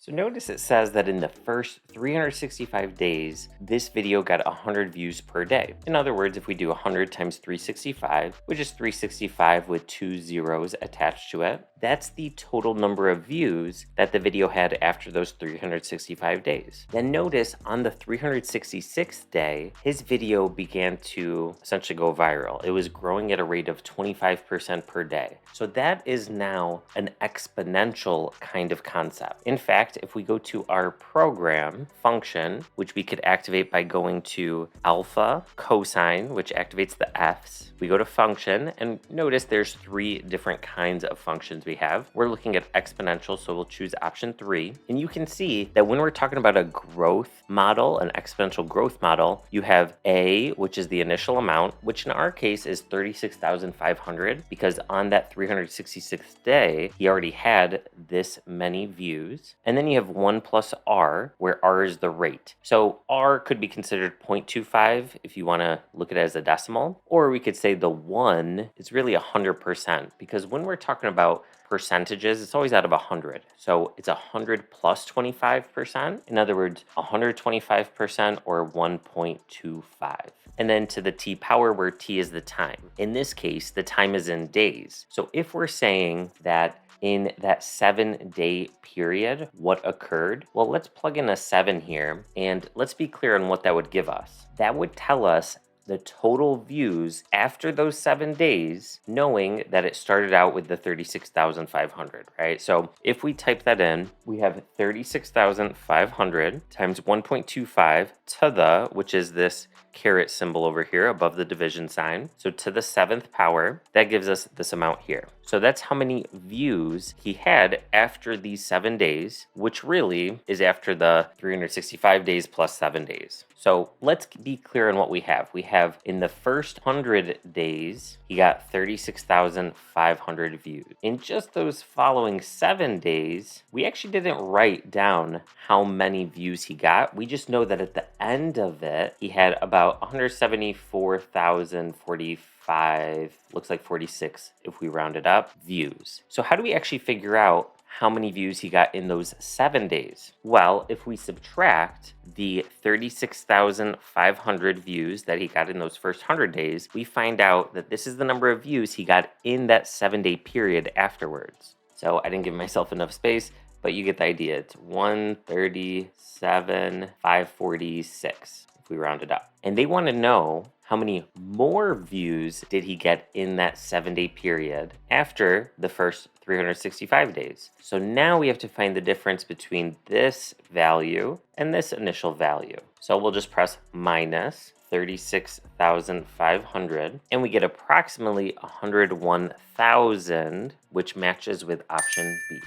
So notice it says that in the first 365 days, this video got 100 views per day. In other words, if we do 100 times 365, which is 365 with 2 zeros attached to it, that's the total number of views that the video had after those 365 days. Then notice on the 366th day, his video began to essentially go viral. It was growing at a rate of 25% per day. So that is now an exponential kind of concept. In fact, if we go to our program function, which we could activate by going to alpha cosine, which activates the F's, we go to function and notice there's 3 different kinds of functions we have. We're looking at exponential, so we'll choose option 3. And you can see that when we're talking about a growth model, an exponential growth model, you have A, which is the initial amount, which in our case is 36,500, because on that 366th day, he already had this many views. And then you have 1 plus R, where R is the rate. So R could be considered 0.25 if you want to look at it as a decimal, or we could say the 1 is really 100%, because when we're talking about percentages, it's always out of 100. So it's 100 plus 25%. In other words, 125% or 1.25. And then to the t power, where t is the time. In this case, the time is in days. So if we're saying that in that 7-day period, what occurred? Well, let's plug in a 7 here, and let's be clear on what that would give us. That would tell us the total views after those 7 days, knowing that it started out with the 36,500, right? So if we type that in, we have 36,500 times 1.25 to the, which is this caret symbol over here above the division sign. So to the 7th power, that gives us this amount here. So that's how many views he had after these 7 days, which really is after the 365 days plus 7 days. So let's be clear on what we have. We have in the first 100 days, he got 36,500 views. In just those following 7 days, we actually didn't write down how many views he got. We just know that at the end of it, he had about 174,045, looks like 46 if we round it up, views. So how do we actually figure out how many views he got in those 7 days? Well, if we subtract the 36,500 views that he got in those first 100 days, we find out that this is the number of views he got in that 7-day period afterwards. So I didn't give myself enough space, but you get the idea. It's 137,546 if we round it up. And they want to know how many more views did he get in that 7-day period after the first 365 days. So now we have to find the difference between this value and this initial value. So we'll just press minus 36,500 and we get approximately 101,000, which matches with option B.